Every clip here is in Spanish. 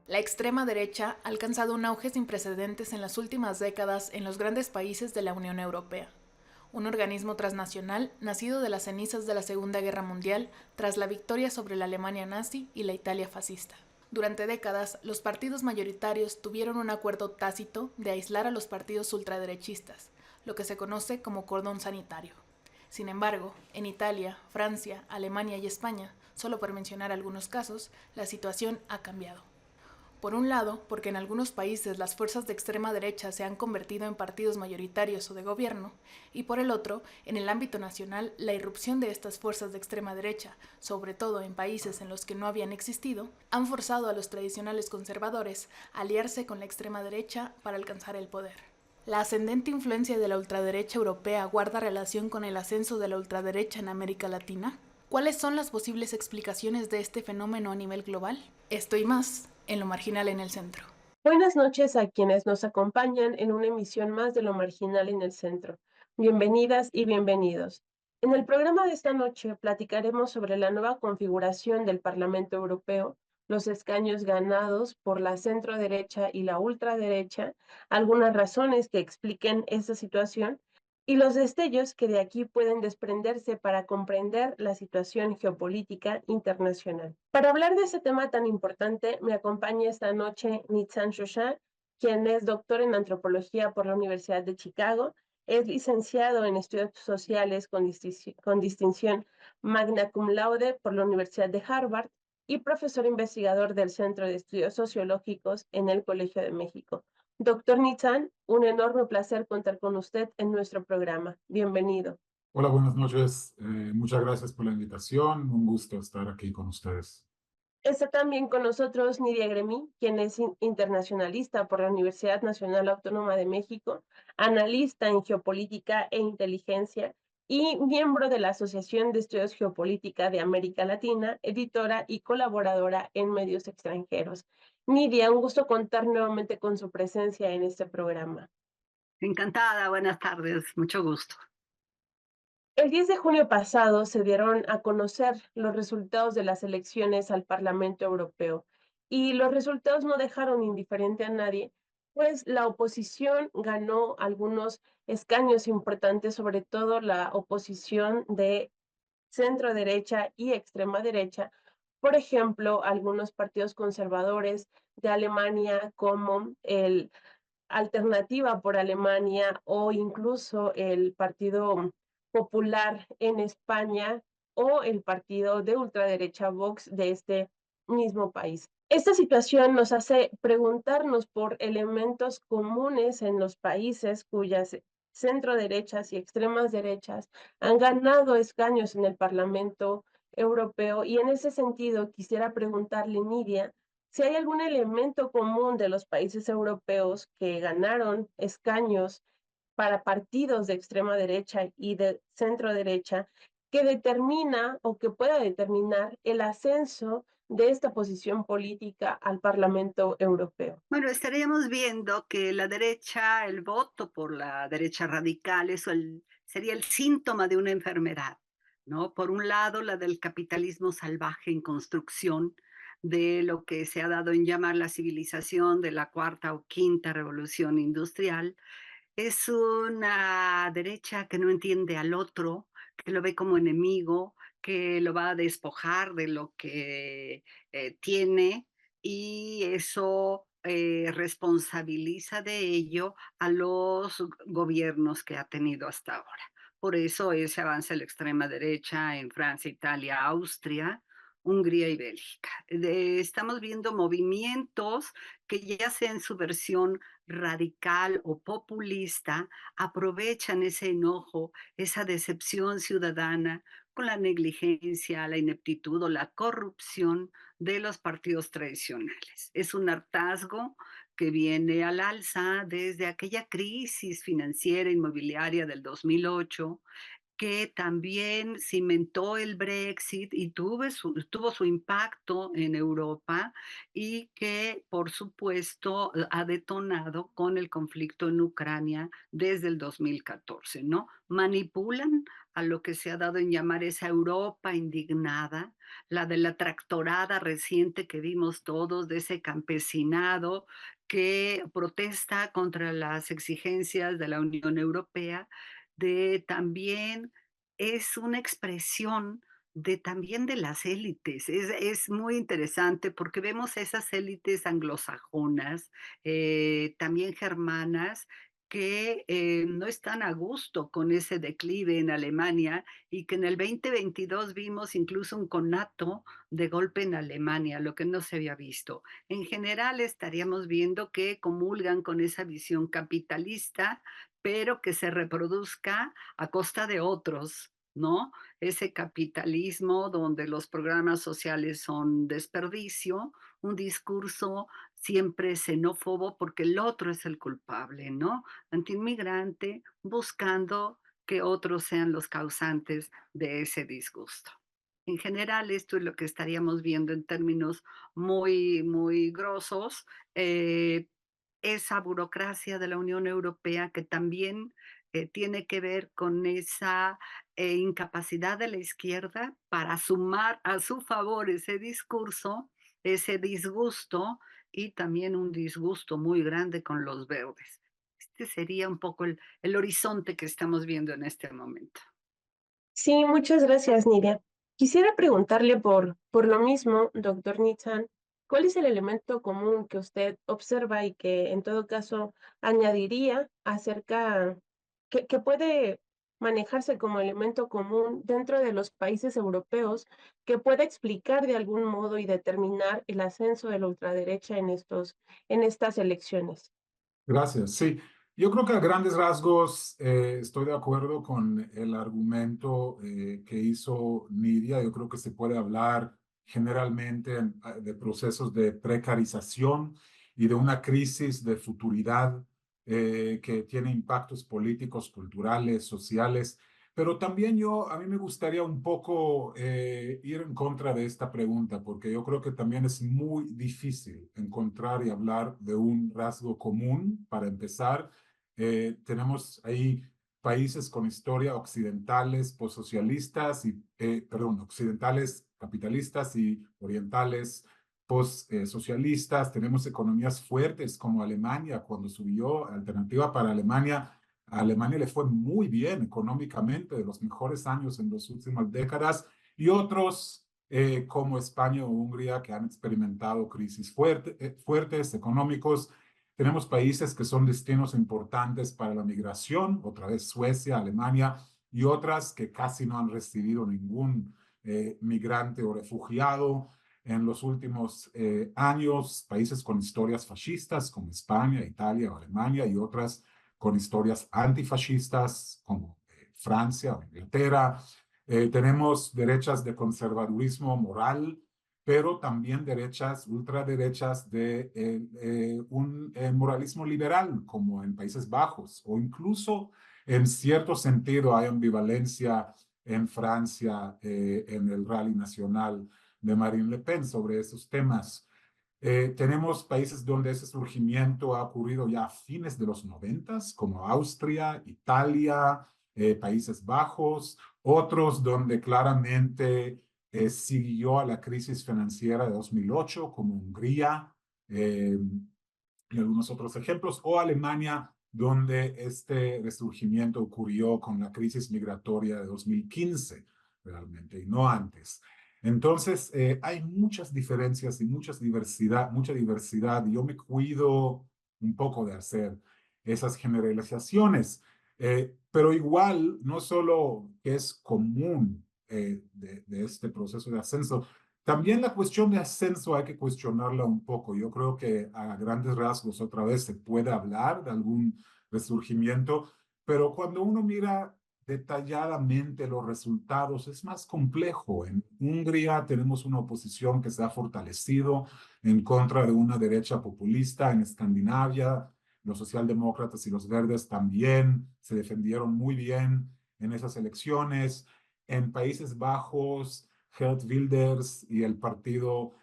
La extrema derecha ha alcanzado un auge sin precedentes en las últimas décadas en los grandes países de la Unión Europea, un organismo transnacional nacido de las cenizas de la Segunda Guerra Mundial tras la victoria sobre la Alemania nazi y la Italia fascista. Durante décadas, los partidos mayoritarios tuvieron un acuerdo tácito de aislar a los partidos ultraderechistas, lo que se conoce como cordón sanitario. Sin embargo, en Italia, Francia, Alemania y España, solo por mencionar algunos casos, la situación ha cambiado. Por un lado, porque en algunos países las fuerzas de extrema derecha se han convertido en partidos mayoritarios o de gobierno, y por el otro, en el ámbito nacional, la irrupción de estas fuerzas de extrema derecha, sobre todo en países en los que no habían existido, han forzado a los tradicionales conservadores a aliarse con la extrema derecha para alcanzar el poder. La ascendente influencia de la ultraderecha europea guarda relación con el ascenso de la ultraderecha en América Latina. ¿Cuáles son las posibles explicaciones de este fenómeno a nivel global? Esto y más en Lo Marginal en el Centro. Buenas noches a quienes nos acompañan en una emisión más de Lo Marginal en el Centro. Bienvenidas y bienvenidos. En el programa de esta noche platicaremos sobre la nueva configuración del Parlamento Europeo, los escaños ganados por la centroderecha y la ultraderecha, algunas razones que expliquen esa situación y los destellos que de aquí pueden desprenderse para comprender la situación geopolítica internacional. Para hablar de ese tema tan importante, me acompaña esta noche Nitzan Shoshan, quien es doctor en antropología por la Universidad de Chicago, es licenciado en estudios sociales con distinción magna cum laude por la Universidad de Harvard y profesor investigador del Centro de Estudios Sociológicos en el Colegio de México. Doctor Nitzan, un enorme placer contar con usted en nuestro programa. Bienvenido. Hola, buenas noches. Muchas gracias por la invitación. Un gusto estar aquí con ustedes. Está también con nosotros Nidia Gremi, quien es internacionalista por la Universidad Nacional Autónoma de México, analista en geopolítica e inteligencia y miembro de la Asociación de Estudios Geopolítica de América Latina, editora y colaboradora en medios extranjeros. Nidia, un gusto contar nuevamente con su presencia en este programa. Encantada, buenas tardes, mucho gusto. El 10 de junio pasado se dieron a conocer los resultados de las elecciones al Parlamento Europeo y los resultados no dejaron indiferente a nadie, pues la oposición ganó algunos escaños importantes, sobre todo la oposición de centro derecha y extrema derecha. Por ejemplo, algunos partidos conservadores de Alemania como el Alternativa por Alemania o incluso el Partido Popular en España o el partido de ultraderecha Vox de este mismo país. Esta situación nos hace preguntarnos por elementos comunes en los países cuyas centroderechas y extremas derechas han ganado escaños en el Parlamento Europeo, y en ese sentido quisiera preguntarle, Nidia, si hay algún elemento común de los países europeos que ganaron escaños para partidos de extrema derecha y de centro derecha que determina o que pueda determinar el ascenso de esta posición política al Parlamento Europeo. Bueno, estaríamos viendo que la derecha, el voto por la derecha radical, sería el síntoma de una enfermedad, ¿no? Por un lado, la del capitalismo salvaje en construcción, de lo que se ha dado en llamar la civilización de la cuarta o quinta revolución industrial. Es una derecha que no entiende al otro, que lo ve como enemigo, que lo va a despojar de lo que tiene, y eso responsabiliza de ello a los gobiernos que ha tenido hasta ahora. Por eso ese avance a la extrema derecha en Francia, Italia, Austria, Hungría y Bélgica. Estamos viendo movimientos que, ya sea en su versión radical o populista, aprovechan ese enojo, esa decepción ciudadana con la negligencia, la ineptitud o la corrupción de los partidos tradicionales. Es un hartazgo que viene al alza desde aquella crisis financiera inmobiliaria del 2008, que también cimentó el Brexit y tuvo su impacto en Europa, y que, por supuesto, ha detonado con el conflicto en Ucrania desde el 2014, ¿no? Manipulan a lo que se ha dado en llamar esa Europa indignada, la de la tractorada reciente que vimos todos, de ese campesinado que protesta contra las exigencias de la Unión Europea, de también es una expresión de también de las élites. Es muy interesante porque vemos esas élites anglosajonas, también germanas, que no están a gusto con ese declive en Alemania, y que en el 2022 vimos incluso un conato de golpe en Alemania, lo que no se había visto. En general estaríamos viendo que comulgan con esa visión capitalista, pero que se reproduzca a costa de otros, ¿no? Ese capitalismo donde los programas sociales son desperdicio, un discurso siempre xenófobo porque el otro es el culpable, ¿no? Antiinmigrante, buscando que otros sean los causantes de ese disgusto. En general, esto es lo que estaríamos viendo en términos muy, muy grosos. Esa burocracia de la Unión Europea que también tiene que ver con esa incapacidad de la izquierda para sumar a su favor ese discurso, ese disgusto, y también un disgusto muy grande con los verdes. Este sería un poco el horizonte que estamos viendo en este momento. Sí, muchas gracias, Nidia. Quisiera preguntarle por lo mismo, doctor Nitzan, ¿cuál es el elemento común que usted observa y que en todo caso añadiría acerca, que puede manejarse como elemento común dentro de los países europeos, que pueda explicar de algún modo y determinar el ascenso de la ultraderecha en estas elecciones? Gracias. Sí, yo creo que a grandes rasgos estoy de acuerdo con el argumento que hizo Nidia. Yo creo que se puede hablar generalmente de procesos de precarización y de una crisis de futuridad que tiene impactos políticos, culturales, sociales. Pero también a mí me gustaría un poco ir en contra de esta pregunta, porque yo creo que también es muy difícil encontrar y hablar de un rasgo común. Para empezar, tenemos ahí países con historia occidentales, postsocialistas y, perdón, occidentales capitalistas y orientales postsocialistas. Tenemos economías fuertes como Alemania, cuando subió Alternativa para Alemania. A Alemania le fue muy bien económicamente, de los mejores años en las últimas décadas, y otros como España o Hungría que han experimentado crisis fuertes económicos. Tenemos países que son destinos importantes para la migración, otra vez Suecia, Alemania, y otras que casi no han recibido ningún migrante o refugiado en los últimos años, países con historias fascistas como España, Italia o Alemania, y otras con historias antifascistas como Francia o Inglaterra. Tenemos derechas de conservadurismo moral, pero también derechas, ultraderechas de un moralismo liberal, como en Países Bajos, o incluso en cierto sentido hay ambivalencia en Francia, en el Rally Nacional de Marine Le Pen sobre esos temas. Tenemos países donde ese surgimiento ha ocurrido ya a fines de los 90, como Austria, Italia, Países Bajos, otros donde claramente siguió a la crisis financiera de 2008, como Hungría, y algunos otros ejemplos, o Alemania, donde este resurgimiento ocurrió con la crisis migratoria de 2015, realmente, y no antes. Entonces, hay muchas diferencias y mucha diversidad, y yo me cuido un poco de hacer esas generalizaciones, pero igual, no solo que es común de este proceso de ascenso, también la cuestión de ascenso hay que cuestionarla un poco. Yo creo que a grandes rasgos otra vez se puede hablar de algún resurgimiento, pero cuando uno mira detalladamente los resultados es más complejo. En Hungría tenemos una oposición que se ha fortalecido en contra de una derecha populista. En Escandinavia, los socialdemócratas y los verdes también se defendieron muy bien en esas elecciones. En Países Bajos, Geert Wilders y el Partido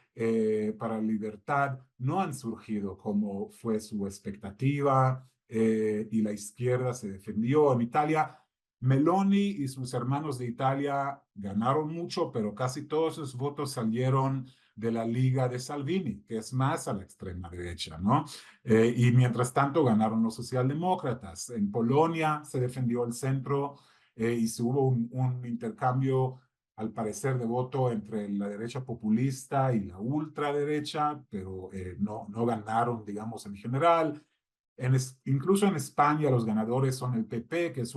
para la Libertad no han surgido como fue su expectativa, y la izquierda se defendió. En Italia, Meloni y sus hermanos de Italia ganaron mucho, pero casi todos sus votos salieron de la Liga de Salvini, que es más a la extrema derecha, ¿no? Y mientras tanto ganaron los socialdemócratas. En Polonia se defendió el centro, y se hubo un intercambio, al parecer, de voto entre la derecha populista y la ultraderecha, pero no ganaron, digamos, en general. Incluso en España los ganadores son el PP, que es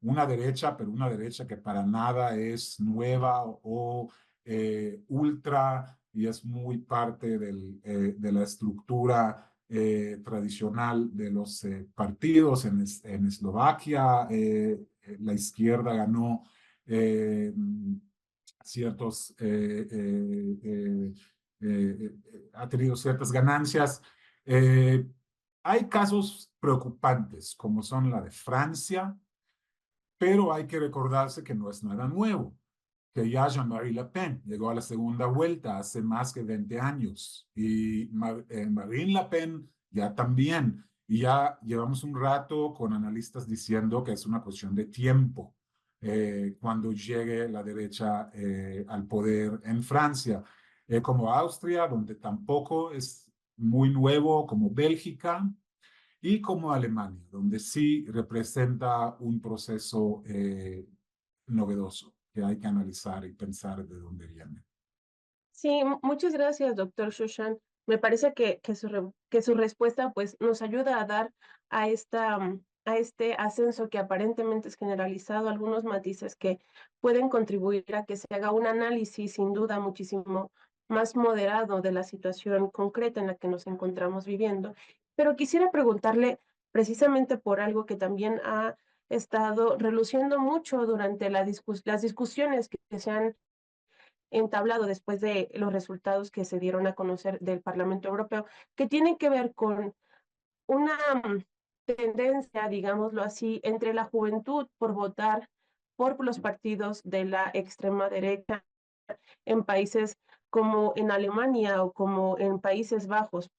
una derecha, pero una derecha que para nada es nueva o ultra, y es muy parte de la estructura tradicional de los partidos. En Eslovaquia la izquierda ganó eh, ciertos, ha tenido ciertas ganancias. Hay casos preocupantes, como son la de Francia, pero hay que recordarse que no es nada nuevo, que ya Jean-Marie Le Pen llegó a la segunda vuelta hace más que 20 años, y Marine Le Pen ya también, y ya llevamos un rato con analistas diciendo que es una cuestión de tiempo cuando llegue la derecha al poder en Francia, como Austria, donde tampoco es muy nuevo, como Bélgica, y como Alemania, donde sí representa un proceso novedoso que hay que analizar y pensar de dónde viene. Sí, muchas gracias, doctor Shoshan. Me parece que su respuesta pues, nos ayuda a dar a, a este ascenso que aparentemente es generalizado, algunos matices que pueden contribuir a que se haga un análisis sin duda muchísimo más moderado de la situación concreta en la que nos encontramos viviendo. Pero quisiera preguntarle precisamente por algo que también ha estado reluciendo mucho durante las discusiones que se han entablado después de los resultados que se dieron a conocer del Parlamento Europeo, que tienen que ver con una tendencia, digámoslo así, entre la juventud por votar por los partidos de la extrema derecha en países como en Alemania o como en Países Bajos.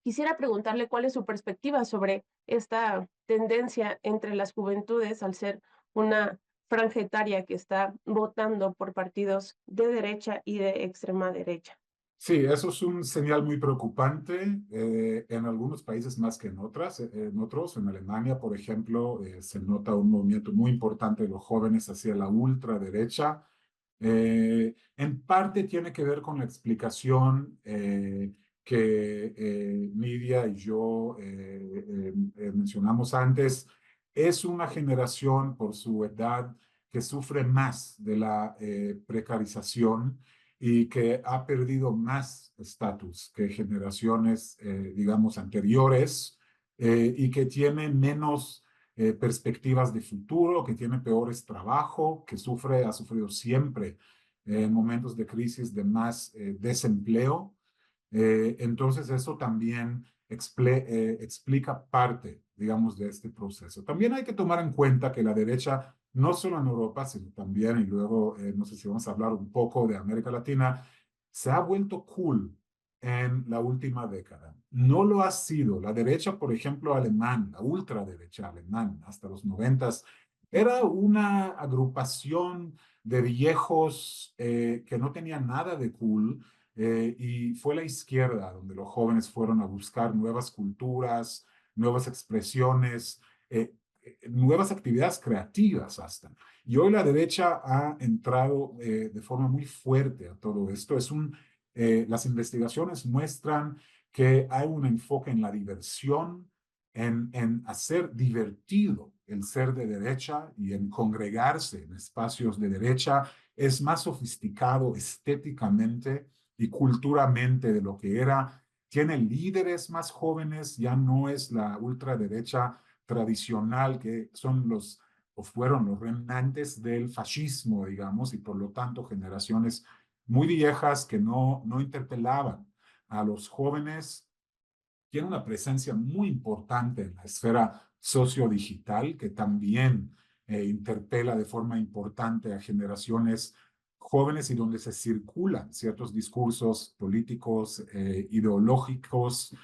Quisiera preguntarle cuál es su perspectiva sobre esta tendencia entre las juventudes al ser una franja etaria que está votando por partidos de derecha y de extrema derecha. Sí, eso es un señal muy preocupante en algunos países más que en otros. En Alemania, por ejemplo, se nota un movimiento muy importante de los jóvenes hacia la ultraderecha. En parte tiene que ver con la explicación que Nidia y yo mencionamos antes. Es una generación, por su edad, que sufre más de la precarización y que ha perdido más estatus que generaciones, digamos, anteriores, y que tiene menos perspectivas de futuro, que tiene peores trabajo, que ha sufrido siempre en momentos de crisis de más desempleo. Entonces eso también explica parte, digamos, de este proceso. También hay que tomar en cuenta que la derecha, no solo en Europa, sino también, y luego no sé si vamos a hablar un poco de América Latina, se ha vuelto cool en la última década. No lo ha sido. La derecha, por ejemplo, alemán, la ultraderecha alemán, hasta los 90s, era una agrupación de viejos que no tenían nada de cool, y fue la izquierda donde los jóvenes fueron a buscar nuevas culturas, nuevas expresiones, nuevas actividades creativas hasta. Y hoy la derecha ha entrado de forma muy fuerte a todo esto. Las investigaciones muestran que hay un enfoque en la diversión, en hacer divertido el ser de derecha y en congregarse en espacios de derecha. Es más sofisticado estéticamente y culturalmente de lo que era. Tiene líderes más jóvenes, ya no es la ultraderecha tradicional, que son los o fueron los remanentes del fascismo, digamos, y por lo tanto generaciones muy viejas que no interpelaban a los jóvenes. Tiene una presencia muy importante en la esfera sociodigital que también interpela de forma importante a generaciones jóvenes y donde se circulan ciertos discursos políticos, ideológicos.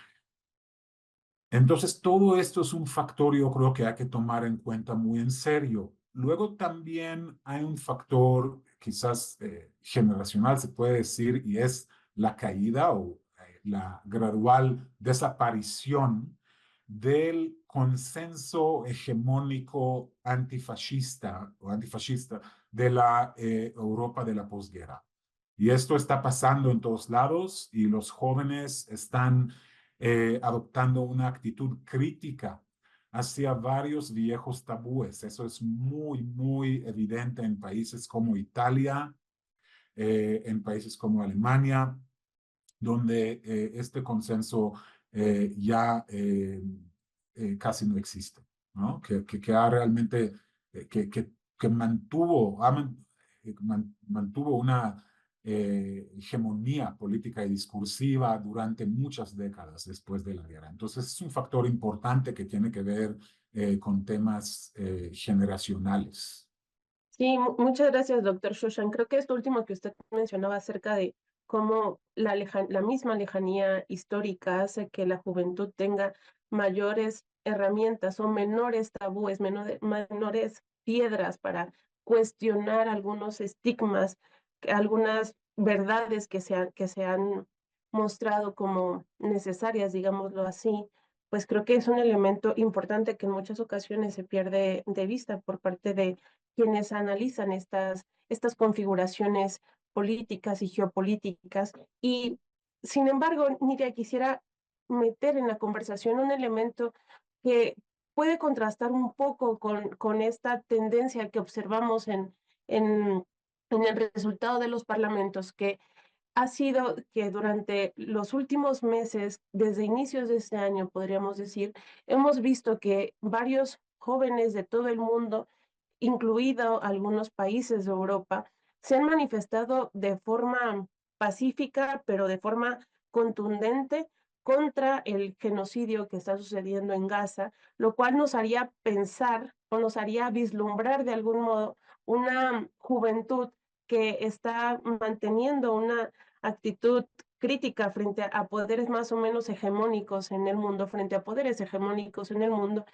Entonces, todo esto es un factor, yo creo que hay que tomar en cuenta muy en serio. Luego también hay un factor quizás generacional, se puede decir, y es la caída o la gradual desaparición del consenso hegemónico antifascista o antifascista de la Europa de la posguerra. Y esto está pasando en todos lados y los jóvenes están adoptando una actitud crítica hacia varios viejos tabúes. Eso es muy, muy evidente en países como Italia, en países como Alemania, donde este consenso ya casi no existe, ¿no? Que ha realmente, que mantuvo una hegemonía política y discursiva durante muchas décadas después de la guerra. Entonces es un factor importante que tiene que ver con temas generacionales. Sí, muchas gracias, doctor Shoshan. Creo que esto último que usted mencionaba acerca de cómo la misma lejanía histórica hace que la juventud tenga mayores herramientas o menores tabúes, menores piedras para cuestionar algunos estigmas, algunas verdades que se han mostrado como necesarias, digámoslo así. Pues creo que es un elemento importante que en muchas ocasiones se pierde de vista por parte de quienes analizan estas configuraciones políticas y geopolíticas. Y sin embargo, Nidia, quisiera meter en la conversación un elemento que puede contrastar un poco con esta tendencia que observamos en el resultado de los parlamentos, que ha sido que durante los últimos meses, desde inicios de este año, podríamos decir, hemos visto que varios jóvenes de todo el mundo, incluido algunos países de Europa, se han manifestado de forma pacífica, pero de forma contundente contra el genocidio que está sucediendo en Gaza, lo cual nos haría pensar o nos haría vislumbrar de algún modo una juventud que está manteniendo una actitud crítica frente a poderes más o menos hegemónicos en el mundo, frente a poderes hegemónicos en el mundo,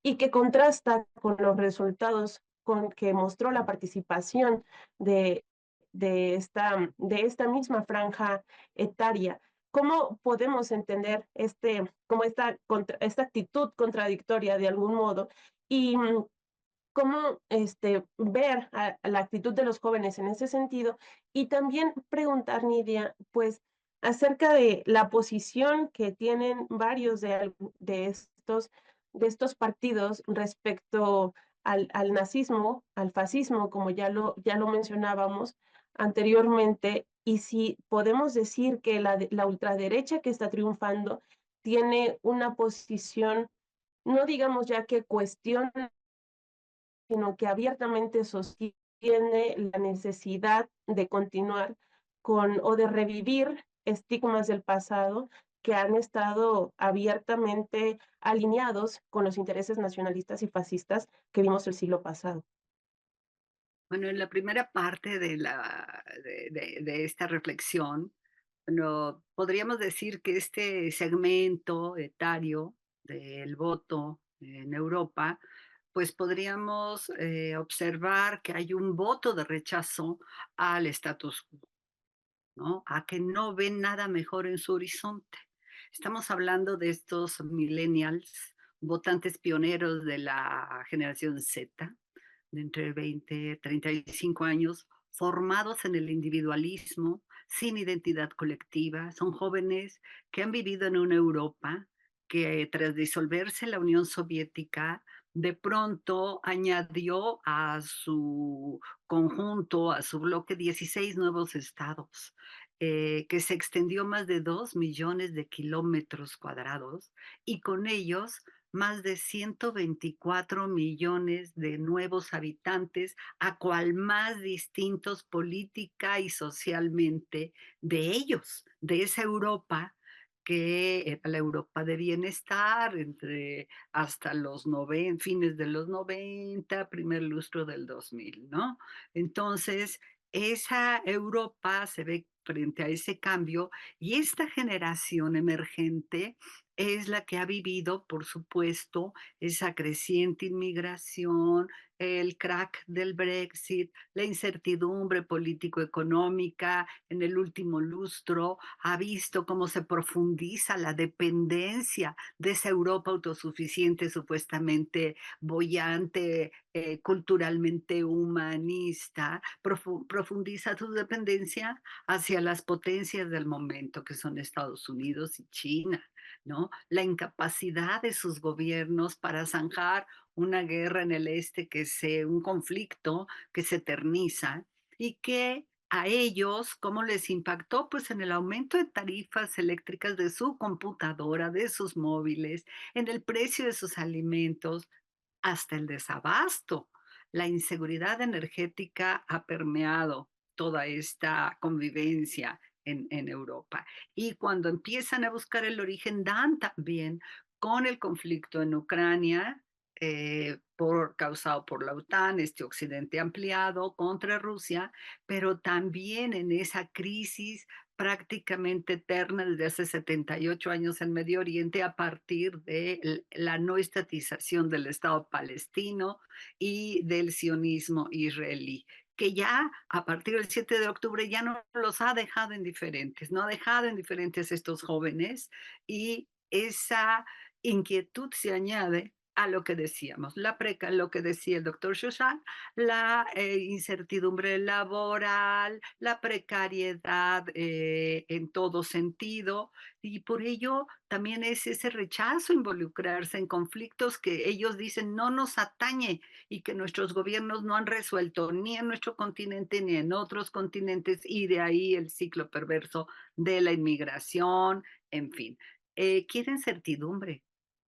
y que contrasta con los resultados con que mostró la participación de, de esta misma franja etaria. ¿Cómo podemos entender como esta actitud contradictoria de algún modo? Y cómo ver a la actitud de los jóvenes en ese sentido y también preguntar, Nidia, pues acerca de la posición que tienen varios de estos partidos respecto al nazismo, al fascismo, como ya lo mencionábamos anteriormente, y si podemos decir que la ultraderecha que está triunfando tiene una posición, no digamos ya que cuestiona, sino que abiertamente sostiene la necesidad de continuar con o de revivir estigmas del pasado que han estado abiertamente alineados con los intereses nacionalistas y fascistas que vimos el siglo pasado. Bueno, en la primera parte de esta reflexión, bueno, podríamos decir que este segmento etario del voto en Europa, pues podríamos observar que hay un voto de rechazo al status quo, ¿no? A que no ven nada mejor en su horizonte. Estamos hablando de estos millennials, votantes pioneros de la generación Z, de entre 20 y 35 años, formados en el individualismo, sin identidad colectiva. Son jóvenes que han vivido en una Europa que tras disolverse la Unión Soviética, de pronto añadió a su conjunto, a su bloque, 16 nuevos estados, que se extendió más de 2 millones de kilómetros cuadrados y con ellos más de 124 millones de nuevos habitantes, a cual más distintos política y socialmente de ellos, de esa Europa que era la Europa de bienestar entre hasta los fines de los 90, primer lustro del 2000, ¿no? Entonces, esa Europa se ve frente a ese cambio y esta generación emergente es la que ha vivido, por supuesto, esa creciente inmigración, el crack del Brexit, la incertidumbre político-económica en el último lustro, ha visto cómo se profundiza la dependencia de esa Europa autosuficiente, supuestamente boyante, culturalmente humanista, profundiza su dependencia hacia las potencias del momento, que son Estados Unidos y China, ¿no? La incapacidad de sus gobiernos para zanjar una guerra en el este un conflicto que se eterniza y que a ellos, ¿cómo les impactó? Pues en el aumento de tarifas eléctricas de su computadora, de sus móviles, en el precio de sus alimentos, hasta el desabasto. La inseguridad energética ha permeado toda esta convivencia en Europa. Y cuando empiezan a buscar el origen, dan también con el conflicto en Ucrania, causado por la OTAN, este occidente ampliado contra Rusia, pero también en esa crisis prácticamente eterna desde hace 78 años en Medio Oriente a partir de la no estatización del Estado palestino y del sionismo israelí, que ya a partir del 7 de octubre ya no los ha dejado indiferentes, no ha dejado indiferentes a estos jóvenes y esa inquietud se añade a lo que decíamos, lo que decía el doctor Shoshan, la incertidumbre laboral, la precariedad en todo sentido, y por ello también es ese rechazo a involucrarse en conflictos que ellos dicen no nos atañe y que nuestros gobiernos no han resuelto ni en nuestro continente ni en otros continentes, y de ahí el ciclo perverso de la inmigración, en fin. Quieren certidumbre,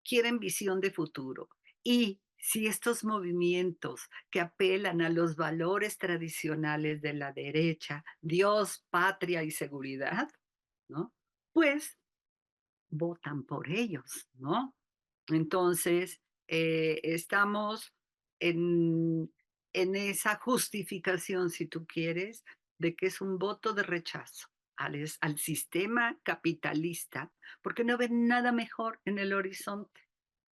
quieren visión de futuro. Y si estos movimientos que apelan a los valores tradicionales de la derecha, Dios, patria y seguridad, ¿no? Pues votan por ellos, ¿no? Entonces, estamos en, en esa justificación, si tú quieres, de que es un voto de rechazo al sistema capitalista, porque no ven nada mejor en el horizonte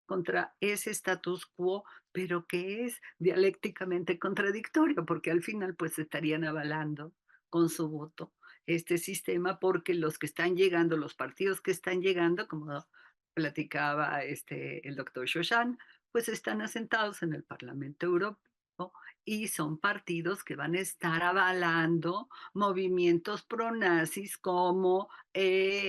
contra ese status quo, pero que es dialécticamente contradictorio, porque al final pues estarían avalando con su voto este sistema, porque los que están llegando, los partidos que están llegando, como platicaba el doctor Shoshan, pues están asentados en el Parlamento Europeo y son partidos que van a estar avalando movimientos pronazis como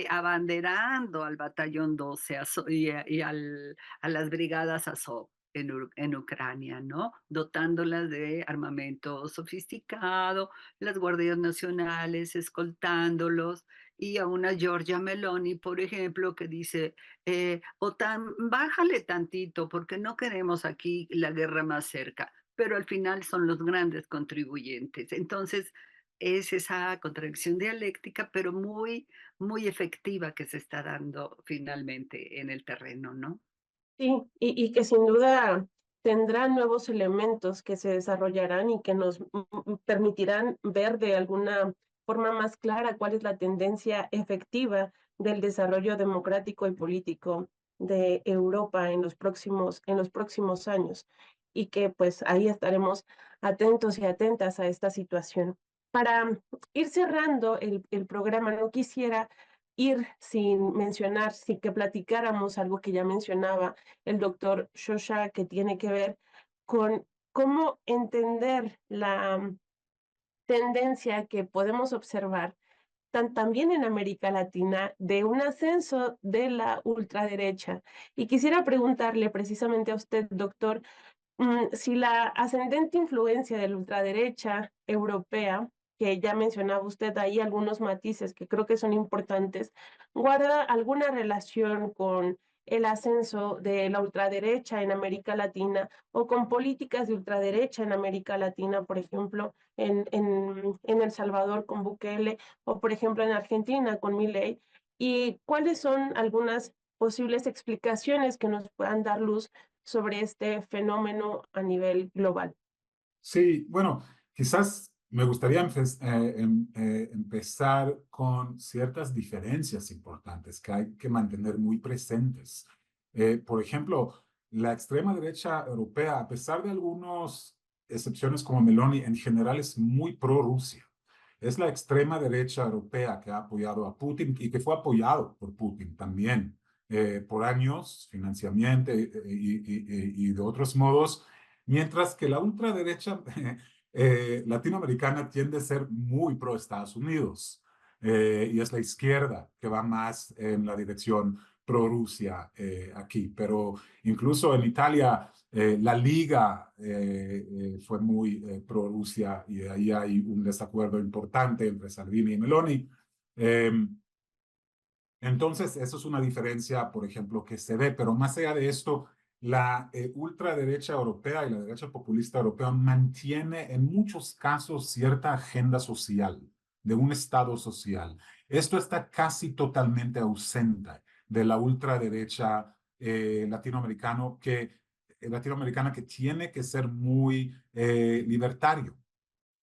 abanderando al Batallón 12 a las brigadas Azov en Ucrania, ¿no? Dotándolas de armamento sofisticado, las guardias nacionales escoltándolos, y a una Giorgia Meloni, por ejemplo, que dice, OTAN, bájale tantito porque no queremos aquí la guerra más cerca, pero al final son los grandes contribuyentes. Entonces, es esa contradicción dialéctica, pero muy, muy efectiva que se está dando finalmente en el terreno, ¿no? Sí, y que sin duda tendrán nuevos elementos que se desarrollarán y que nos permitirán ver de alguna forma más clara cuál es la tendencia efectiva del desarrollo democrático y político de Europa en los próximos años, y que pues ahí estaremos atentos y atentas a esta situación. Para ir cerrando el programa, no quisiera ir sin mencionar, sin que platicáramos algo que ya mencionaba el doctor Shosha, que tiene que ver con cómo entender la tendencia que podemos observar también en América Latina de un ascenso de la ultraderecha. Y quisiera preguntarle precisamente a usted, doctor, si la ascendente influencia de la ultraderecha europea, que ya mencionaba usted ahí algunos matices que creo que son importantes, guarda alguna relación con el ascenso de la ultraderecha en América Latina o con políticas de ultraderecha en América Latina, por ejemplo, en El Salvador con Bukele o, por ejemplo, en Argentina con Milei? ¿Y cuáles son algunas posibles explicaciones que nos puedan dar luz sobre este fenómeno a nivel global? Sí, bueno, quizás me gustaría empezar con ciertas diferencias importantes que hay que mantener muy presentes. Por ejemplo, la extrema derecha europea, a pesar de algunas excepciones como Meloni, en general es muy pro-Rusia. Es la extrema derecha europea que ha apoyado a Putin y que fue apoyado por Putin también por años, financiamiento y de otros modos. Mientras que la ultraderecha latinoamericana tiende a ser muy pro Estados Unidos y es la izquierda que va más en la dirección pro Rusia aquí. Pero incluso en Italia la Liga fue muy pro Rusia y ahí hay un desacuerdo importante entre Salvini y Meloni. Entonces, eso es una diferencia, por ejemplo, que se ve, pero más allá de esto, la ultraderecha europea y la derecha populista europea mantiene en muchos casos cierta agenda social, de un estado social. Esto está casi totalmente ausente de la ultraderecha latinoamericana que tiene que ser muy libertario.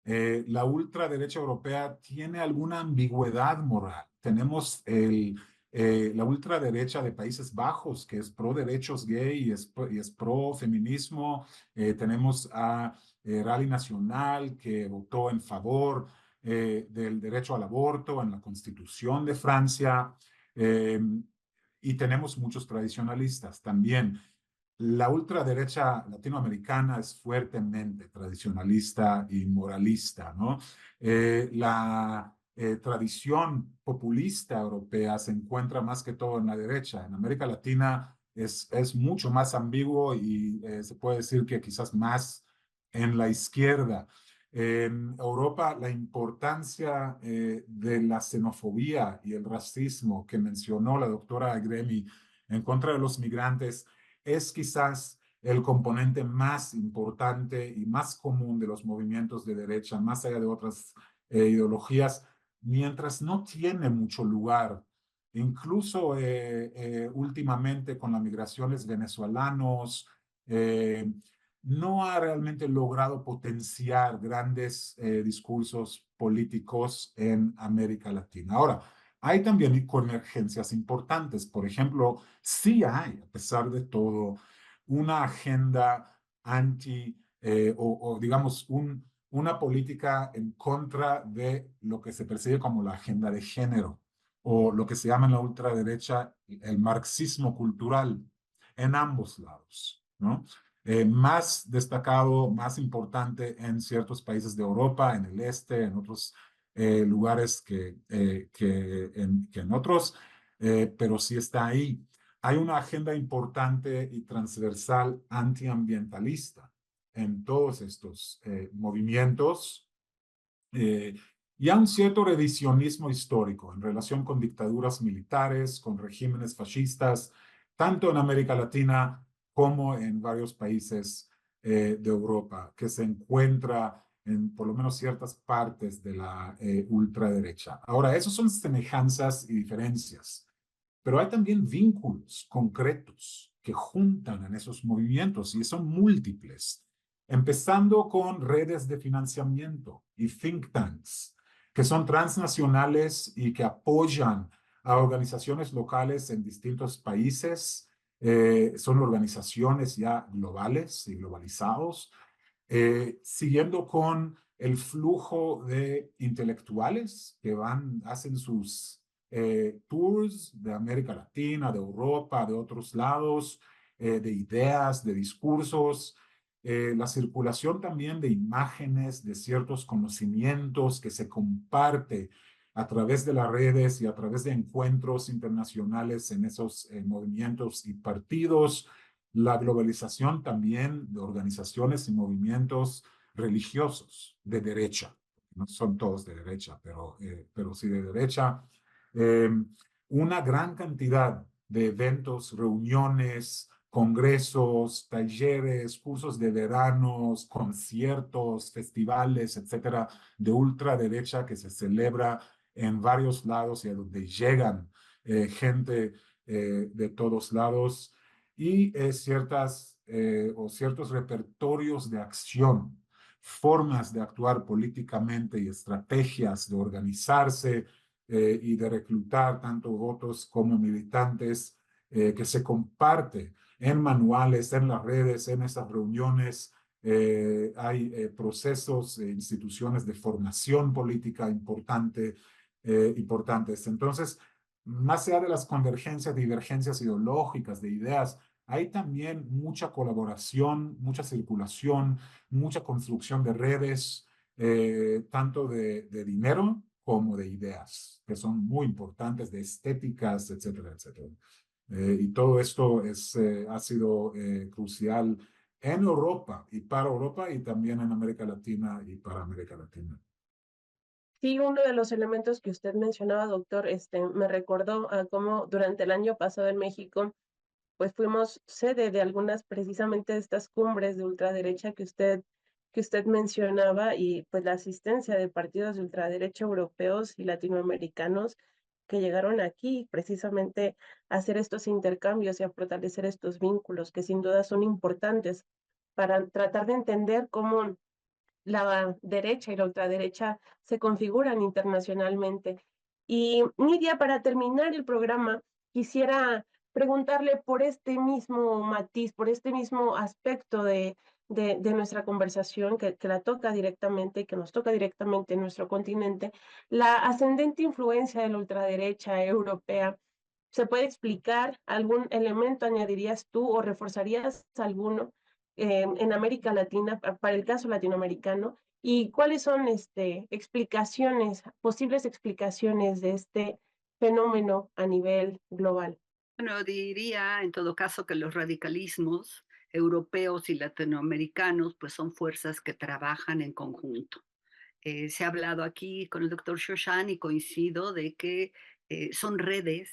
La ultraderecha europea tiene alguna ambigüedad moral. Tenemos la ultraderecha de Países Bajos, que es pro derechos gay y es pro feminismo. Tenemos a Rally Nacional, que votó en favor del derecho al aborto en la Constitución de Francia. Eh, y tenemos muchos tradicionalistas también. La ultraderecha latinoamericana es fuertemente tradicionalista y moralista, ¿no? La tradición populista europea se encuentra más que todo en la derecha. En América Latina es mucho más ambiguo y se puede decir que quizás más en la izquierda. En Europa, la importancia de la xenofobia y el racismo que mencionó la doctora Agremi en contra de los migrantes es quizás el componente más importante y más común de los movimientos de derecha, más allá de otras ideologías, mientras no tiene mucho lugar. Incluso últimamente con las migraciones venezolanos, no ha realmente logrado potenciar grandes discursos políticos en América Latina. Ahora, hay también convergencias importantes. Por ejemplo, sí hay, a pesar de todo, una agenda o digamos, una política en contra de lo que se percibe como la agenda de género o lo que se llama en la ultraderecha el marxismo cultural en ambos lados, ¿no? Más destacado, más importante en ciertos países de Europa, en el este, en otros lugares que en otros, pero sí está ahí. Hay una agenda importante y transversal antiambientalista en todos estos movimientos y a un cierto revisionismo histórico en relación con dictaduras militares, con regímenes fascistas, tanto en América Latina como en varios países de Europa, que se encuentra en por lo menos ciertas partes de la ultraderecha. Ahora, esas son semejanzas y diferencias, pero hay también vínculos concretos que juntan en esos movimientos y son múltiples, empezando con redes de financiamiento y think tanks, que son transnacionales y que apoyan a organizaciones locales en distintos países. Son organizaciones ya globales y globalizados, siguiendo con el flujo de intelectuales que hacen sus tours de América Latina, de Europa, de otros lados, de ideas, de discursos, la circulación también de imágenes, de ciertos conocimientos que se comparte a través de las redes y a través de encuentros internacionales en esos movimientos y partidos, la globalización también de organizaciones y movimientos religiosos de derecha. No son todos de derecha, pero sí de derecha. Una gran cantidad de eventos, reuniones, congresos, talleres, cursos de veranos, conciertos, festivales, etcétera, de ultraderecha que se celebra en varios lados y a donde llegan gente de todos lados y ciertos repertorios de acción, formas de actuar políticamente y estrategias de organizarse y de reclutar tanto votos como militantes que se comparte en manuales, en las redes, en estas reuniones. Hay procesos, instituciones de formación política importantes. Entonces, más allá de las convergencias, divergencias ideológicas, de ideas, hay también mucha colaboración, mucha circulación, mucha construcción de redes, tanto de dinero como de ideas, que son muy importantes, de estéticas, etcétera, etcétera. Y todo esto ha sido crucial en Europa y para Europa y también en América Latina y para América Latina. Sí, uno de los elementos que usted mencionaba, doctor, me recordó a cómo durante el año pasado en México, pues fuimos sede de algunas precisamente de estas cumbres de ultraderecha que usted mencionaba y pues la asistencia de partidos de ultraderecha europeos y latinoamericanos que llegaron aquí precisamente a hacer estos intercambios y a fortalecer estos vínculos que sin duda son importantes para tratar de entender cómo la derecha y la ultraderecha se configuran internacionalmente. Y Nidia, para terminar el programa, quisiera preguntarle por este mismo matiz, por este mismo aspecto de nuestra conversación que la toca directamente y que nos toca directamente en nuestro continente, la ascendente influencia de la ultraderecha europea. ¿Se puede explicar algún elemento, añadirías tú o reforzarías alguno en América Latina, para el caso latinoamericano? ¿Y cuáles son explicaciones, posibles explicaciones de este fenómeno a nivel global? Bueno, diría en todo caso que los radicalismos europeos y latinoamericanos pues son fuerzas que trabajan en conjunto. Se ha hablado aquí con el doctor Shoshan y coincido de que son redes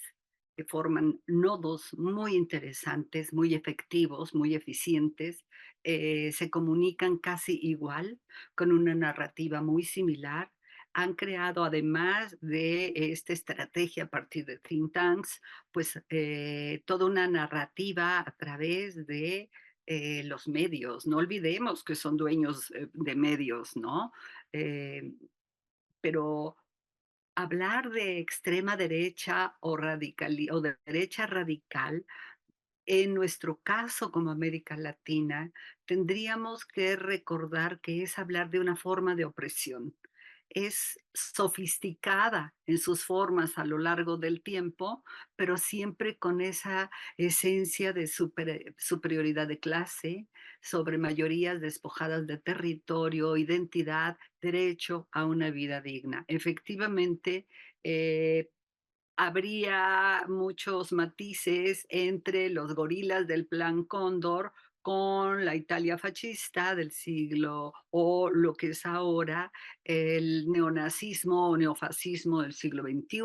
que forman nodos muy interesantes, muy efectivos, muy eficientes, se comunican casi igual, con una narrativa muy similar. Han creado, además de esta estrategia a partir de think tanks, pues toda una narrativa a través de los medios. No olvidemos que son dueños de medios, ¿no? Eh, pero hablar de extrema derecha o de derecha radical, en nuestro caso como América Latina, tendríamos que recordar que es hablar de una forma de opresión. Es sofisticada en sus formas a lo largo del tiempo, pero siempre con esa esencia de superioridad de clase sobre mayorías despojadas de territorio, identidad, derecho a una vida digna. Efectivamente, eh, habría muchos matices entre los gorilas del Plan Cóndor con la Italia fascista del siglo o lo que es ahora el neonazismo o neofascismo del siglo XXI,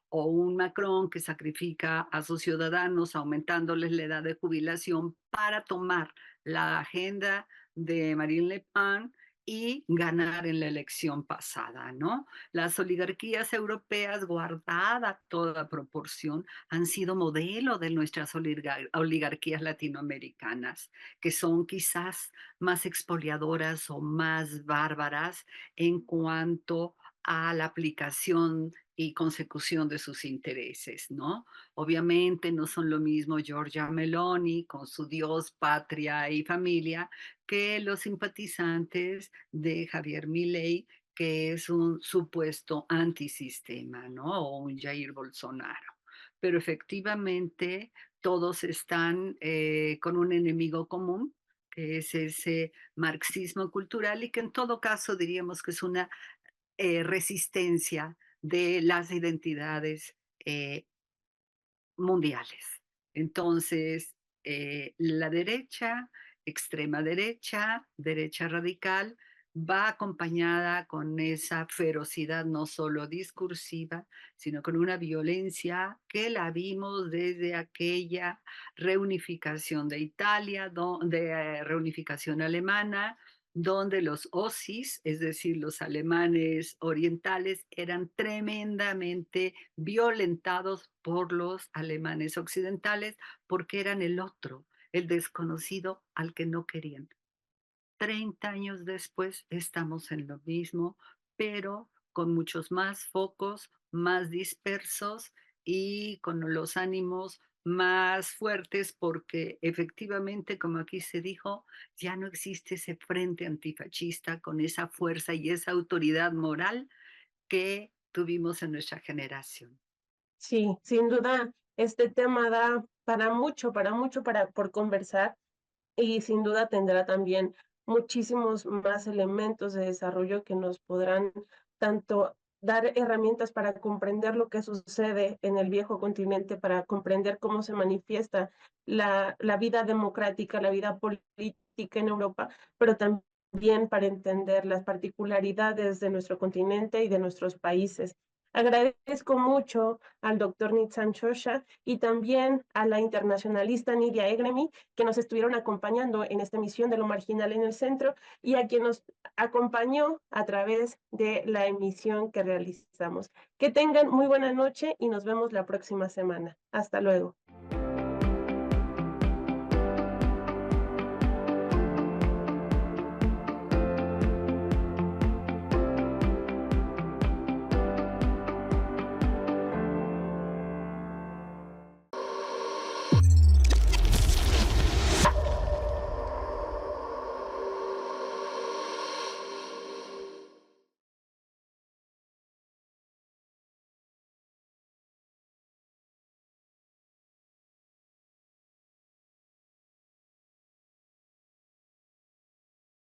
o un Macron que sacrifica a sus ciudadanos aumentándoles la edad de jubilación para tomar la agenda de Marine Le Pen y ganar en la elección pasada, ¿no? Las oligarquías europeas, guardada toda proporción, han sido modelo de nuestras oligarquías latinoamericanas, que son quizás más expoliadoras o más bárbaras en cuanto a la aplicación y consecución de sus intereses, ¿no? Obviamente no son lo mismo Giorgia Meloni con su Dios, patria y familia que los simpatizantes de Javier Milei, que es un supuesto antisistema, ¿no? O un Jair Bolsonaro. Pero efectivamente todos están con un enemigo común, que es ese marxismo cultural y que en todo caso diríamos que es una resistencia de las identidades mundiales. Entonces, la derecha, extrema derecha, derecha radical, va acompañada con esa ferocidad no solo discursiva, sino con una violencia que la vimos desde aquella reunificación de Italia, reunificación alemana, donde los osis, es decir, los alemanes orientales, eran tremendamente violentados por los alemanes occidentales porque eran el otro, el desconocido al que no querían. 30 años después estamos en lo mismo, pero con muchos más focos, más dispersos y con los ánimos más fuertes porque efectivamente, como aquí se dijo, ya no existe ese frente antifascista con esa fuerza y esa autoridad moral que tuvimos en nuestra generación. Sí, sin duda, este tema da para mucho por conversar y sin duda tendrá también muchísimos más elementos de desarrollo que nos podrán tanto dar herramientas para comprender lo que sucede en el viejo continente, para comprender cómo se manifiesta la vida democrática, la vida política en Europa, pero también para entender las particularidades de nuestro continente y de nuestros países. Agradezco mucho al doctor Nitzan Shosha y también a la internacionalista Nidia Egremy, que nos estuvieron acompañando en esta emisión de Lo Marginal en el Centro y a quien nos acompañó a través de la emisión que realizamos. Que tengan muy buena noche y nos vemos la próxima semana. Hasta luego.